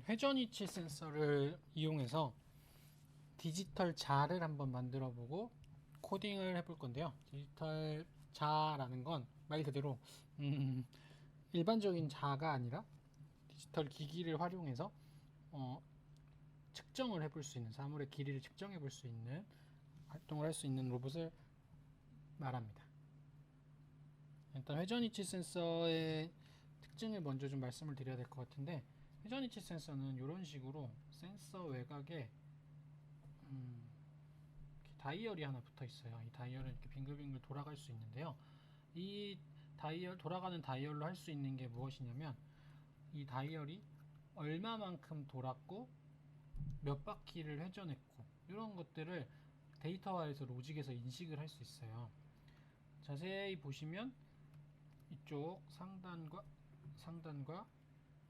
회전 위치 센서를 이용해서 디지털 자를 한번 만들어 보고 코딩을 해볼 건데요. 디지털 자라는 건 말 그대로 일반적인 자가 아니라 디지털 기기를 활용해서 측정을 해볼 수 있는, 사물의 길이를 측정해 볼 수 있는 활동을 할 수 있는 로봇을 말합니다. 일단 회전 위치 센서의 특징을 먼저 좀 말씀을 드려야 될 것 같은데, 회전 위치 센서는 이런 식으로 센서 외곽에 다이얼이 하나 붙어 있어요. 이 다이얼은 이렇게 빙글빙글 돌아갈 수 있는데요. 이 다이얼, 돌아가는 다이얼로 할 수 있는 게 무엇이냐면, 이 다이얼이 얼마만큼 돌았고 몇 바퀴를 회전했고 이런 것들을 데이터화해서 로직에서 인식을 할 수 있어요. 자세히 보시면 이쪽 상단과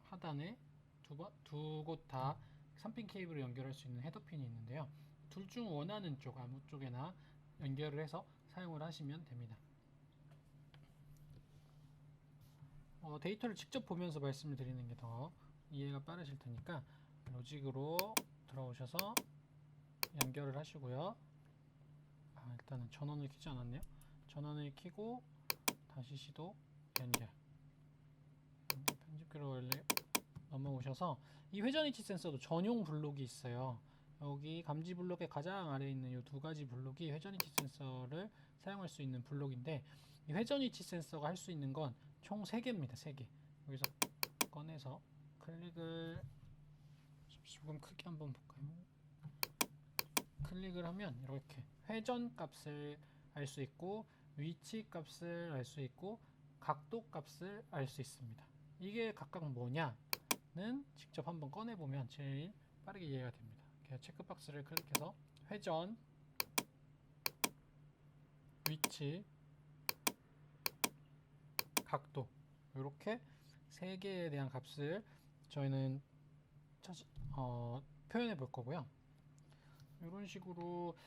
하단에 두 곳 다 3핀 케이블을 연결할 수 있는 헤더핀이 있는데요. 둘 중 원하는 쪽, 아무 쪽에나 연결을 해서 사용을 하시면 됩니다. 데이터를 직접 보면서 말씀을 드리는 게 더 이해가 빠르실 테니까 로직으로 들어오셔서 연결을 하시고요. 일단은 전원을 켜지 않았네요. 전원을 켜고 다시 시도 연결. 편집기로 원래 넘어오셔서 이 회전 위치 센서도 전용 블록이 있어요. 여기 감지 블록의 가장 아래에 있는 이 두 가지 블록이 회전 위치 센서를 사용할 수 있는 블록인데, 이 회전 위치 센서가 할 수 있는 건 총 3개입니다. 3개. 여기서 꺼내서 클릭을 조금 크게 한번 볼까요? 클릭을 하면 이렇게 회전 값을 알 수 있고 위치 값을 알 수 있고 각도 값을 알 수 있습니다. 이게 각각 뭐냐는 직접 한번 꺼내보면 제일 빠르게 이해가 됩니다. 이렇게 체크박스를 클릭해서 회전, 위치, 각도, 이렇게 3개에 대한 값을 저희는 표현해 볼 거고요. 이런 식으로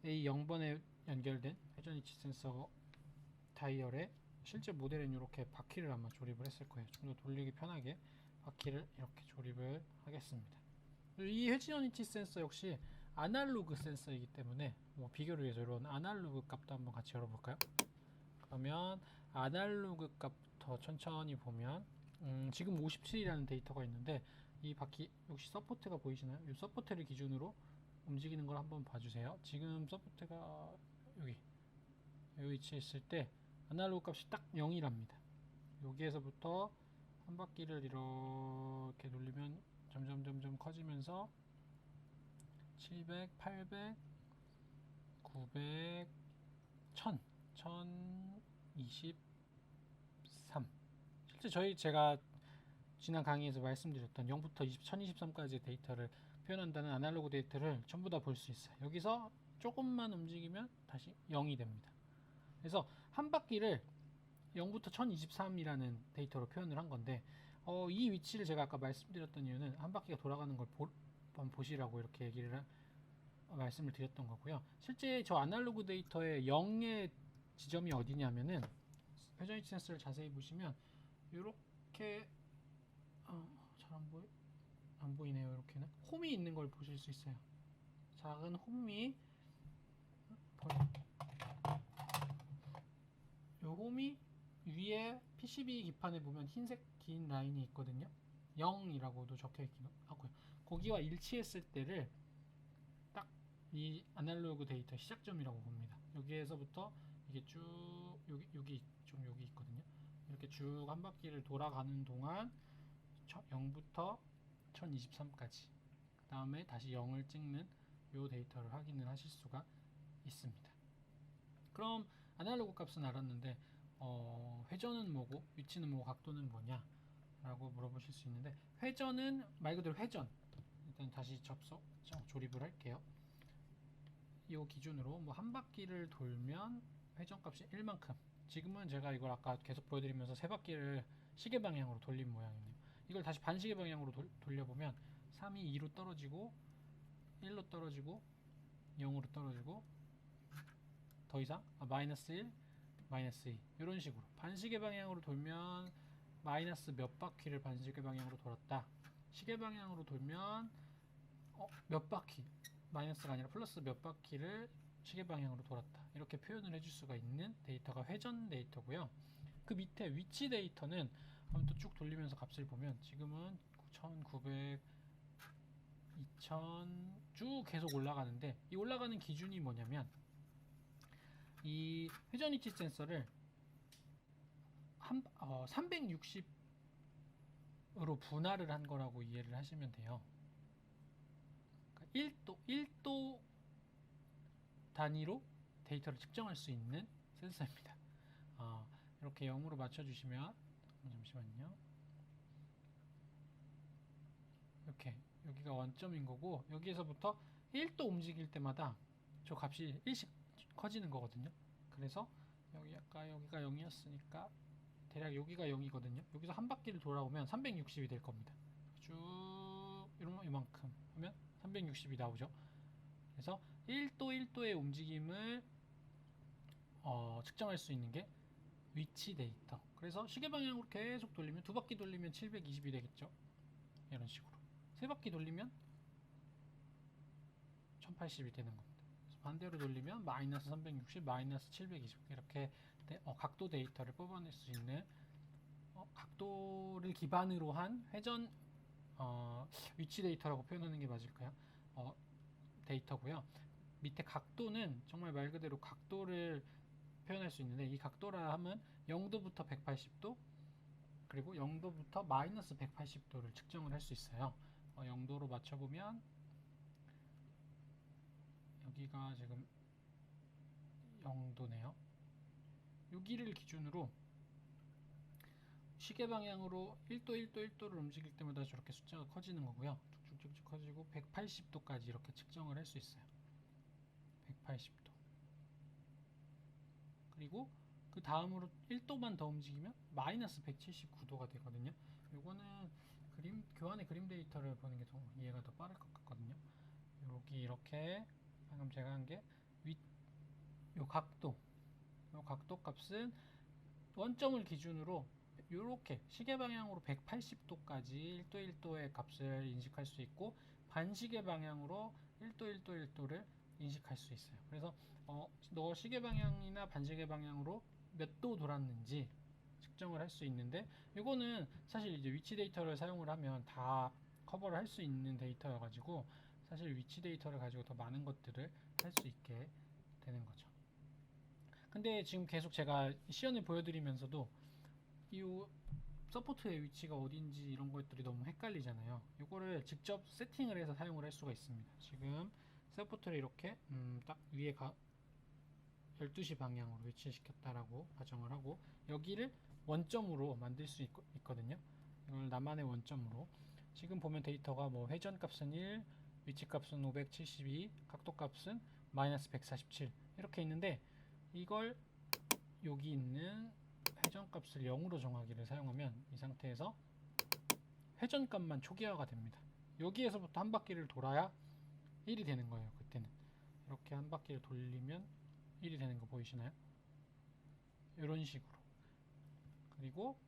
A0번에 연결된 회전 위치 센서 다이얼에 실제 모델은 이렇게 바퀴를 아마 조립을 했을 거예요. 좀 더 돌리기 편하게 바퀴를 이렇게 조립을 하겠습니다. 이 회전 위치 센서 역시 아날로그 센서이기 때문에 비교를 위해서 이런 아날로그 값도 한번 같이 열어볼까요? 그러면 아날로그 값부터 천천히 보면 지금 57이라는 데이터가 있는데, 이 바퀴 역시 서포트가 보이시나요? 이 서포트를 기준으로 움직이는 걸 한번 봐주세요. 지금 서포트가 여기 위치에 있을 때 아날로그 값이 딱 0이랍니다. 여기에서부터 한 바퀴를 이렇게 돌리면 점점 커지면서 700, 800, 900, 1000, 1023. 실제 제가 지난 강의에서 말씀드렸던 0부터 1023까지의 데이터를 표현한다는 아날로그 데이터를 전부 다 볼 수 있어요. 여기서 조금만 움직이면 다시 0이 됩니다. 그래서 한 바퀴를 0부터 1023이라는 데이터로 표현을 한 건데, 이 위치를 제가 아까 말씀드렸던 이유는 한 바퀴가 돌아가는 걸 한번 보시라고 이렇게 말씀을 드렸던 거고요. 실제 저 아날로그 데이터의 0의 지점이 어디냐면은, 회전 위치 센서를 자세히 보시면 이렇게 잘 안 보이네요. 이렇게는 홈이 있는 걸 보실 수 있어요. 작은 홈이, 이 홈이 위에 PCB 기판에 보면 흰색 긴 라인이 있거든요. 0이라고도 적혀 있기도 하고요. 거기와 일치했을 때를 딱 이 아날로그 데이터 시작점이라고 봅니다. 여기에서부터 이게 쭉 여기 있거든요. 이렇게 쭉 한 바퀴를 돌아가는 동안 0부터 1023까지, 그 다음에 다시 0을 찍는 이 데이터를 확인을 하실 수가 있습니다. 그럼 아날로그 값은 알았는데 회전은 뭐고 위치는 뭐고 각도는 뭐냐 라고 물어보실 수 있는데, 회전은 말 그대로 회전. 일단 다시 조립을 할게요. 이 기준으로 한 바퀴를 돌면 회전값이 1만큼. 지금은 제가 이걸 아까 계속 보여드리면서 세 바퀴를 시계 방향으로 돌린 모양이네요. 이걸 다시 반시계 방향으로 돌려보면 3이 2로 떨어지고 1로 떨어지고 0으로 떨어지고 더 이상 마이너스 1, 마이너스 2 이런 식으로 반시계 방향으로 돌면 마이너스 몇 바퀴를 반시계 방향으로 돌았다, 시계 방향으로 돌면 몇 바퀴, 마이너스가 아니라 플러스 몇 바퀴를 시계 방향으로 돌았다, 이렇게 표현을 해줄 수가 있는 데이터가 회전 데이터고요. 그 밑에 위치 데이터는 한번 또 쭉 돌리면서 값을 보면 지금은 1900, 2000 쭉 계속 올라가는데, 이 올라가는 기준이 뭐냐면 이 회전 위치 센서를 360으로 분할을 한 거라고 이해를 하시면 돼요. 그러니까 1도 단위로 데이터를 측정할 수 있는 센서입니다. 이렇게 0으로 맞춰주시면, 잠시만요. 이렇게 여기가 원점인 거고, 여기에서부터 1도 움직일 때마다 저 값이 1씩 커지는 거거든요. 그래서 여기가 0이었으니까 대략 여기가 0이거든요. 여기서 한 바퀴를 돌아오면 360이 될 겁니다. 쭉 이만큼 하면 360이 나오죠. 그래서 1도의 움직임을 측정할 수 있는 게 위치 데이터. 그래서 시계 방향으로 계속 돌리면, 두 바퀴 돌리면 720이 되겠죠. 이런 식으로 세 바퀴 돌리면 1080이 되는 겁니다. 반대로 돌리면 마이너스 360, 마이너스 720, 이렇게 각도 데이터를 뽑아낼 수 있는, 각도를 기반으로 한 회전 위치 데이터라고 표현하는 게 맞을까요? 데이터고요. 밑에 각도는 정말 말 그대로 각도를 표현할 수 있는데, 이 각도라 하면 0도부터 180도, 그리고 0도부터 마이너스 180도를 측정을 할 수 있어요. 0도로 맞춰보면 여기가 지금 0도네요. 여기를 기준으로 시계 방향으로 1도를 움직일 때마다 저렇게 숫자가 커지는 거고요. 쭉쭉쭉 커지고 180도까지 이렇게 측정을 할 수 있어요. 180도. 그리고 그 다음으로 1도만 더 움직이면 마이너스 179도가 되거든요. 요거는 교환의 그림 데이터를 보는 게 더 이해가 더 빠를 것 같거든요. 여기 이렇게 방금 제가 한 게 요 각도 값은 원점을 기준으로 이렇게 시계 방향으로 180도까지 1도의 값을 인식할 수 있고, 반시계 방향으로 1도를 인식할 수 있어요. 그래서 너 시계 방향이나 반시계 방향으로 몇 도 돌았는지 측정을 할 수 있는데, 이거는 사실 이제 위치 데이터를 사용을 하면 다 커버를 할 수 있는 데이터여가지고, 사실 위치 데이터를 가지고 더 많은 것들을 할 수 있게 되는 거죠. 근데 지금 계속 제가 시연을 보여드리면서도 이 서포트의 위치가 어딘지 이런 것들이 너무 헷갈리잖아요. 이거를 직접 세팅을 해서 사용을 할 수가 있습니다. 지금 서포트를 이렇게 딱 위에 12시 방향으로 위치시켰다라고 가정을 하고, 여기를 원점으로 만들 수 있거든요. 이걸 나만의 원점으로, 지금 보면 데이터가 뭐 회전 값은 1, 위치 값은 572, 각도 값은 마이너스 147 이렇게 있는데, 이걸 여기 있는 회전값을 0으로 정하기를 사용하면 이 상태에서 회전값만 초기화가 됩니다. 여기에서부터 한 바퀴를 돌아야 1이 되는 거예요. 그때는 이렇게 한 바퀴를 돌리면 1이 되는 거 보이시나요? 이런 식으로. 그리고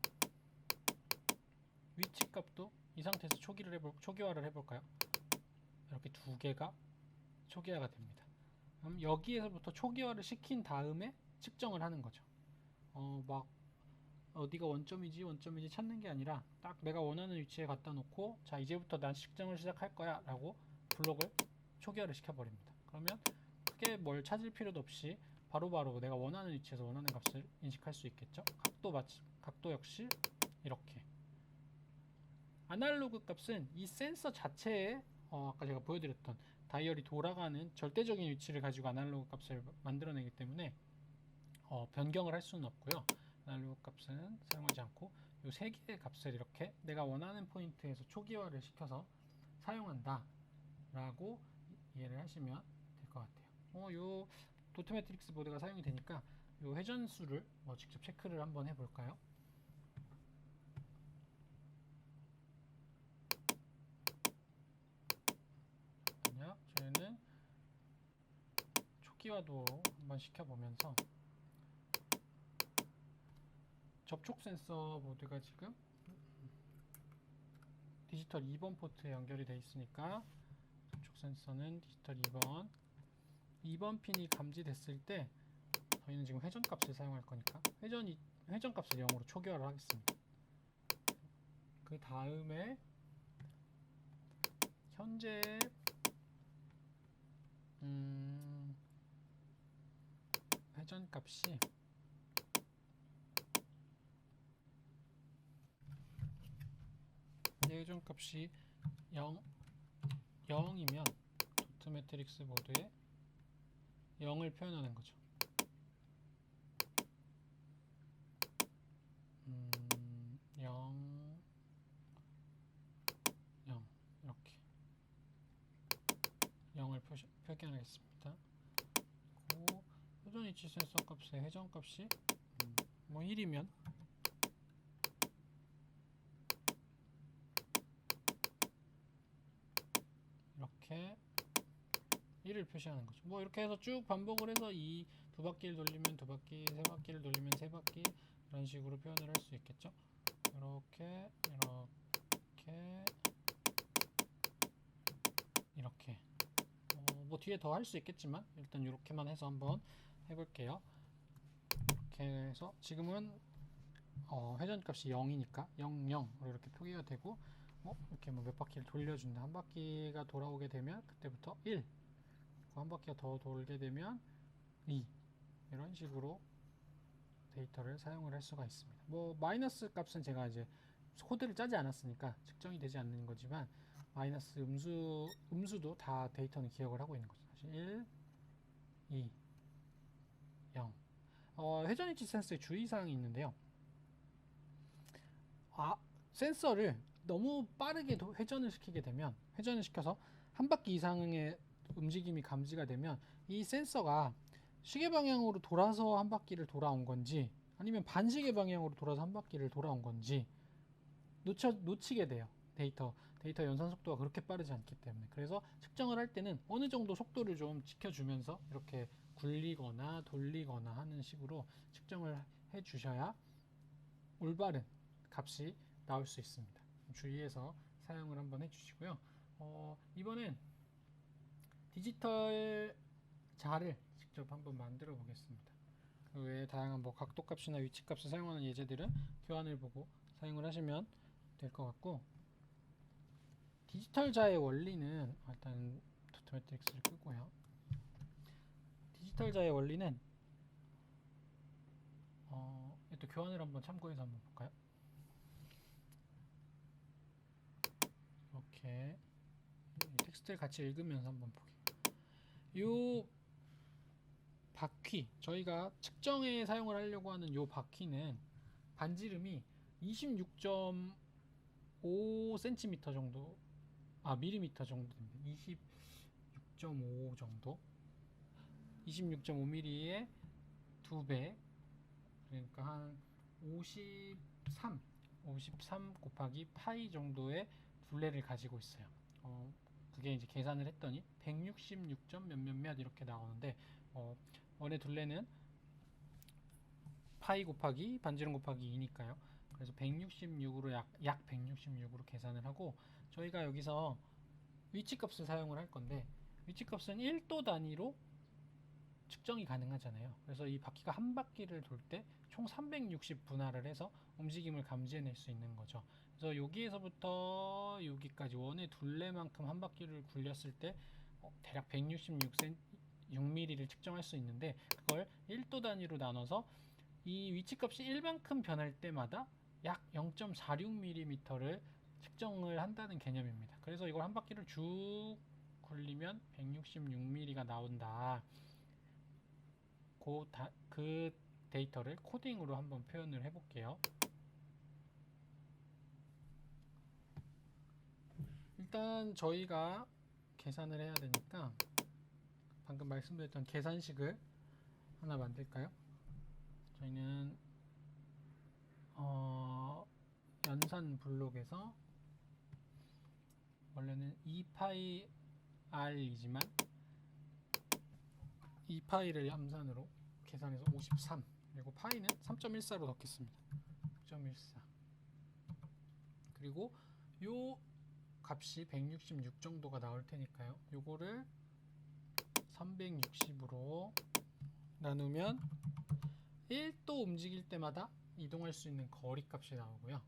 위치값도 이 상태에서 초기화를 해볼까요? 이렇게 두 개가 초기화가 됩니다. 그럼 여기에서부터 초기화를 시킨 다음에 측정을 하는 거죠. 막 어디가 원점이지 찾는 게 아니라, 딱 내가 원하는 위치에 갖다 놓고, 자 이제부터 난 측정을 시작할 거야 라고 블록을 초기화를 시켜버립니다. 그러면 크게 뭘 찾을 필요도 없이 바로바로 내가 원하는 위치에서 원하는 값을 인식할 수 있겠죠. 각도 역시 이렇게. 아날로그 값은 이 센서 자체에 아까 제가 보여드렸던 다이얼이 돌아가는 절대적인 위치를 가지고 아날로그 값을 만들어내기 때문에 변경을 할 수는 없고요. 아날로그 값은 사용하지 않고 이 세 개의 값을 이렇게 내가 원하는 포인트에서 초기화를 시켜서 사용한다 라고 이해를 하시면 될 것 같아요. 요 도트 매트릭스 보드가 사용이 되니까 요 회전수를 직접 체크를 한번 해볼까요? 저희는 초기화도 한번 시켜보면서, 접촉 센서 보드가 지금 디지털 2번 포트에 연결이 되어 있으니까 접촉 센서는 디지털 2번 핀이 감지됐을 때 저희는 지금 회전값을 사용할 거니까 회전값을 0으로 초기화를 하겠습니다. 그 다음에 현재 회전값이 회전값이 0이면 도트 매트릭스 모드에 0을 표현하는 거죠. 0, 0 이렇게 0을 표기하겠습니다. 그리고 회전 위치 센서 값의 회전값이 뭐 1이면 이렇게 1을 표시하는 거죠. 뭐 이렇게 해서 쭉 반복을 해서 이 두 바퀴를 돌리면 두 바퀴, 세 바퀴를 돌리면 세 바퀴 이런 식으로 표현을 할 수 있겠죠. 이렇게 뭐 뒤에 더 할 수 있겠지만 일단 이렇게만 해서 한번 해볼게요. 이렇게 해서 지금은 회전값이 0이니까 0, 0으로 이렇게 표기가 되고 이렇게 뭐 몇 바퀴를 돌려준다. 한 바퀴가 돌아오게 되면 그때부터 1, 한 바퀴가 더 돌게 되면 2 이런 식으로 데이터를 사용을 할 수가 있습니다. 뭐 마이너스 값은 제가 이제 코드를 짜지 않았으니까 측정이 되지 않는 거지만 마이너스 음수도 다 데이터는 기억을 하고 있는 거죠. 다시 1, 2, 0. 회전 위치 센서의 주의사항이 있는데요. 센서를 너무 빠르게 회전을 시키게 되면 회전을 시켜서 한 바퀴 이상의 움직임이 감지가 되면 이 센서가 시계 방향으로 돌아서 한 바퀴를 돌아온 건지 아니면 반시계 방향으로 돌아서 한 바퀴를 돌아온 건지 놓치게 돼요. 데이터 연산 속도가 그렇게 빠르지 않기 때문에. 그래서 측정을 할 때는 어느 정도 속도를 좀 지켜주면서 이렇게 굴리거나 돌리거나 하는 식으로 측정을 해 주셔야 올바른 값이 나올 수 있습니다. 주의해서 사용을 한번 해주시고요. 이번엔 디지털 자를 직접 한번 만들어 보겠습니다. 그 외에 다양한 뭐 각도값이나 위치값을 사용하는 예제들은 교환을 보고 사용을 하시면 될 것 같고, 디지털 자의 원리는 일단 도트 매트릭스를 끄고요. 디지털 자의 원리는 또 교환을 한번 참고해서 한번 볼까요? 이렇게 텍스트를 같이 읽으면서 한번 보게. 요 바퀴, 저희가 측정에 사용을 하려고 하는 요 바퀴는 반지름이 26.5cm 정도, 밀리미터 정도 됩니다. 26.5 정도, 26.5mm의 2배, 그러니까 한 53 곱하기 파이 정도의 둘레를 가지고 있어요. 그게 이제 계산을 했더니 166점 몇몇몇 이렇게 나오는데, 원의 둘레는 파이 곱하기 반지름 곱하기 2니까요. 그래서 166으로 약 166으로 계산을 하고, 저희가 여기서 위치값을 사용을 할 건데, 위치값은 1도 단위로 측정이 가능하잖아요. 그래서 이 바퀴가 한 바퀴를 돌 때 총 360 분할을 해서 움직임을 감지해낼 수 있는 거죠. 그래서 여기에서부터 여기까지 원의 둘레만큼 한 바퀴를 굴렸을 때 대략 166mm를 측정할 수 있는데, 그걸 1도 단위로 나눠서 이 위치값이 1만큼 변할 때마다 약 0.46mm를 측정을 한다는 개념입니다. 그래서 이걸 한 바퀴를 쭉 굴리면 166mm가 나온다. 그 데이터를 코딩으로 한번 표현을 해볼게요. 일단 저희가 계산을 해야 되니까 방금 말씀드렸던 계산식을 하나 만들까요? 저희는 연산 블록에서 원래는 2파이 r이지만 2파이를 함산으로 계산해서 53, 그리고 파이는 3.14로 넣겠습니다. 6.14. 그리고 요 값이 166 정도가 나올 테니까요. 요거를 360으로 나누면 1도 움직일 때마다 이동할 수 있는 거리 값이 나오고요.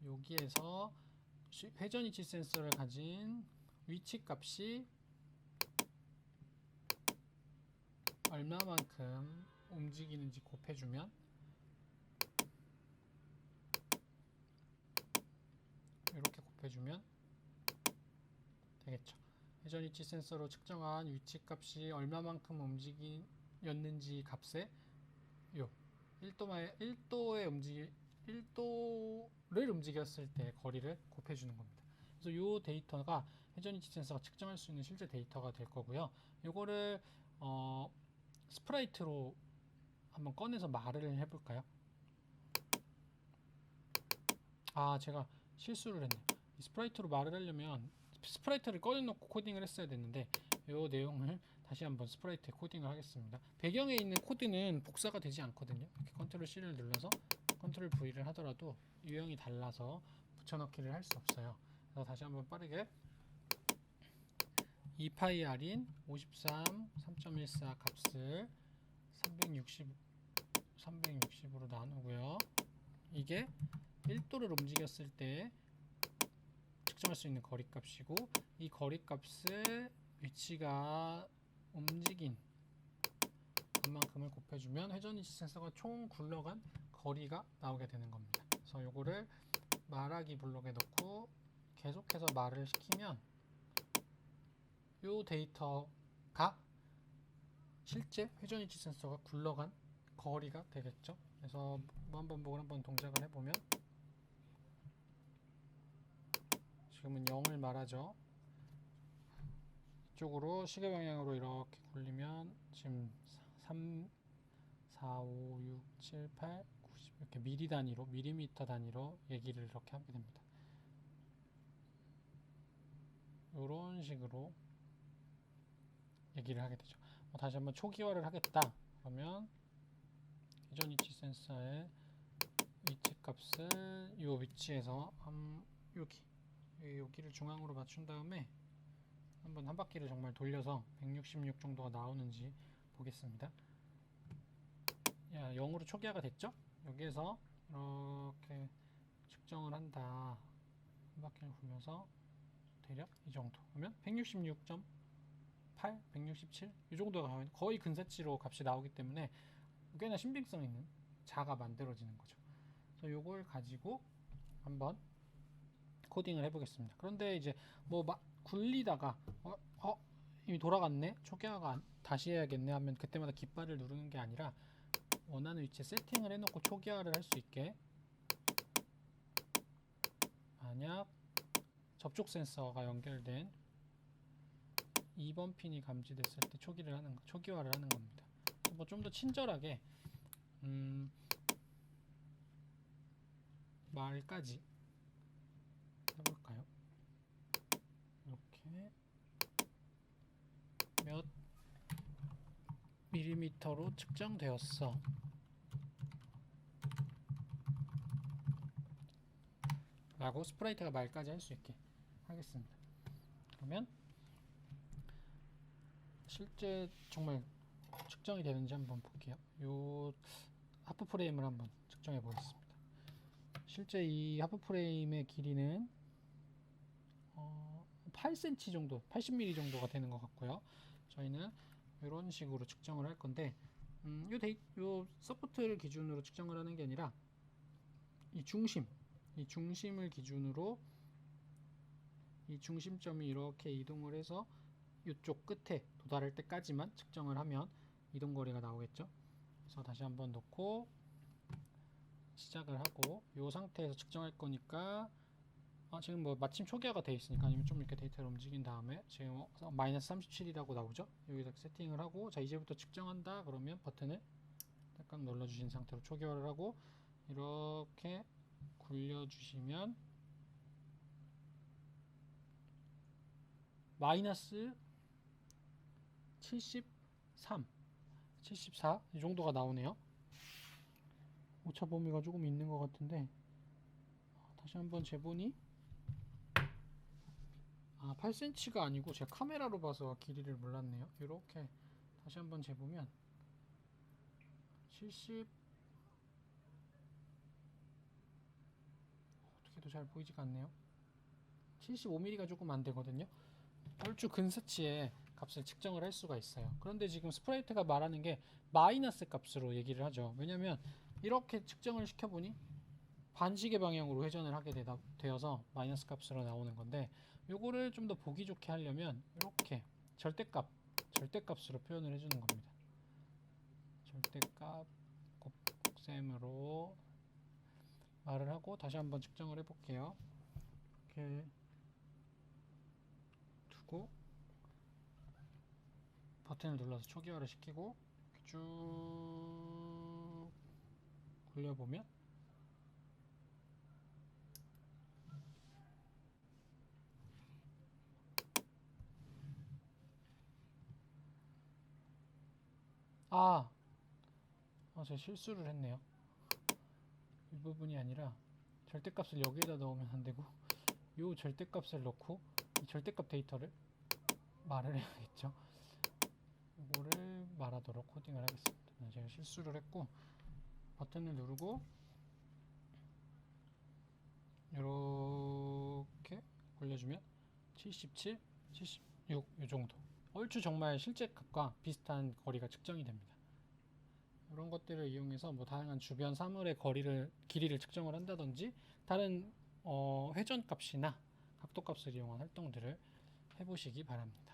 여기에서 회전 위치 센서를 가진 위치 값이 얼마만큼 움직이는지 곱해주면 이렇게 곱해주면 되겠죠. 회전 위치 센서로 측정한 위치 값이 얼마만큼 움직였는지 값에 요 1도를 움직였을 때 거리를 곱해주는 겁니다. 그래서 요 데이터가 회전 위치 센서가 측정할 수 있는 실제 데이터가 될 거고요. 요거를 스프라이트로 한번 꺼내서 말을 해볼까요? 제가 실수를 했네요. 스프라이트로 말을 하려면 스프라이트를 꺼내놓고 코딩을 했어야 됐는데 이 내용을 다시 한번 스프라이트에 코딩을 하겠습니다. 배경에 있는 코드는 복사가 되지 않거든요. 이렇게 컨트롤 C를 눌러서 컨트롤 V를 하더라도 유형이 달라서 붙여넣기를 할 수 없어요. 그래서 다시 한번 빠르게 2파이r인 53 3.14 값을 360으로 나누고요. 이게 1도를 움직였을 때 측정할 수 있는 거리값이고, 이 거리값을 위치가 움직인 것만큼을 곱해주면 회전위치 센서가 총 굴러간 거리가 나오게 되는 겁니다. 그래서 요거를 말하기 블록에 넣고 계속해서 말을 시키면 요 데이터가 실제 회전위치 센서가 굴러간 거리가 되겠죠. 그래서 무한반복을 한번 동작을 해보면 지금은 0을 말하죠. 이쪽으로 시계 방향으로 이렇게 굴리면 지금 3, 4, 5, 6, 7, 8, 90 이렇게 미리 단위로, 밀리미터 단위로 얘기를 이렇게 하게 됩니다. 이런 식으로 얘기를 하게 되죠. 다시 한번 초기화를 하겠다. 그러면 회전위치 센서의 위치 값을 이 위치에서 여기를 중앙으로 맞춘 다음에 한번 한 바퀴를 정말 돌려서 166 정도가 나오는지 보겠습니다. 0으로 초기화가 됐죠? 여기에서 이렇게 측정을 한다. 한 바퀴를 굴려서 대략 이 정도. 그러면 166.8, 167 이 정도가 거의 근사치로 값이 나오기 때문에 꽤나 신빙성 있는 자가 만들어지는 거죠. 그래서 이걸 가지고 한번 코딩을 해보겠습니다. 그런데 이제 굴리다가 이미 돌아갔네, 초기화가 다시 해야겠네 하면 그때마다 깃발을 누르는 게 아니라 원하는 위치에 세팅을 해놓고 초기화를 할 수 있게, 만약 접촉 센서가 연결된 2번 핀이 감지됐을 때 초기화를 하는 겁니다. 좀 더 친절하게 말까지 해볼까요? 이렇게 몇 밀리미터로 측정되었어 라고 스프라이트가 말까지 할 수 있게 하겠습니다. 그러면 실제 정말 측정이 되는지 한번 볼게요. 요 하프 프레임을 한번 측정해 보겠습니다. 실제 이 하프 프레임의 길이는 8cm 정도, 80mm 정도가 되는 것 같고요. 저희는 이런 식으로 측정을 할 건데, 요 서포트를 기준으로 측정을 하는 게 아니라 이 중심을 기준으로 이 중심점이 이렇게 이동을 해서 이쪽 끝에 도달할 때까지만 측정을 하면 이동거리가 나오겠죠. 그래서 다시 한번 놓고 시작을 하고, 이 상태에서 측정할 거니까 지금 마침 초기화가 되어 있으니까, 아니면 좀 이렇게 데이터를 움직인 다음에 지금 마이너스 37이라고 나오죠. 여기다 세팅을 하고, 자 이제부터 측정한다 그러면 버튼을 약간 눌러주신 상태로 초기화를 하고 이렇게 굴려주시면 마이너스 73, 74 이 정도가 나오네요. 오차 범위가 조금 있는 것 같은데 다시 한번 재보니 아, 8cm가 아니고 제가 카메라로 봐서 길이를 몰랐네요. 이렇게 다시 한번 재보면 70 어떻게도 잘 보이지가 않네요. 75mm가 조금 안 되거든요. 얼추 근사치의 값을 측정을 할 수가 있어요. 그런데 지금 스프라이트가 말하는 게 마이너스 값으로 얘기를 하죠. 왜냐면 이렇게 측정을 시켜보니 반시계 방향으로 회전을 하게 되어서 마이너스 값으로 나오는 건데, 요거를 좀 더 보기 좋게 하려면 이렇게 절대값으로 표현을 해주는 겁니다. 절대값 곱셈으로 말을 하고 다시 한번 측정을 해볼게요. 이렇게 두고 버튼을 눌러서 초기화를 시키고 쭉 굴려보면 제가 실수를 했네요. 이 부분이 아니라 절대값을 여기에다 넣으면 안되고 요 절대값을 넣고 이 절대값 데이터를 말을 해야겠죠. 이거를 말하도록 코딩을 하겠습니다. 제가 실수를 했고 버튼을 누르고 이렇게 굴려주면 77, 76 이 정도, 얼추 정말 실제 값과 비슷한 거리가 측정이 됩니다. 이런 것들을 이용해서 뭐 다양한 주변 사물의 길이를 측정을 한다든지 다른 회전값이나 각도값을 이용한 활동들을 해보시기 바랍니다.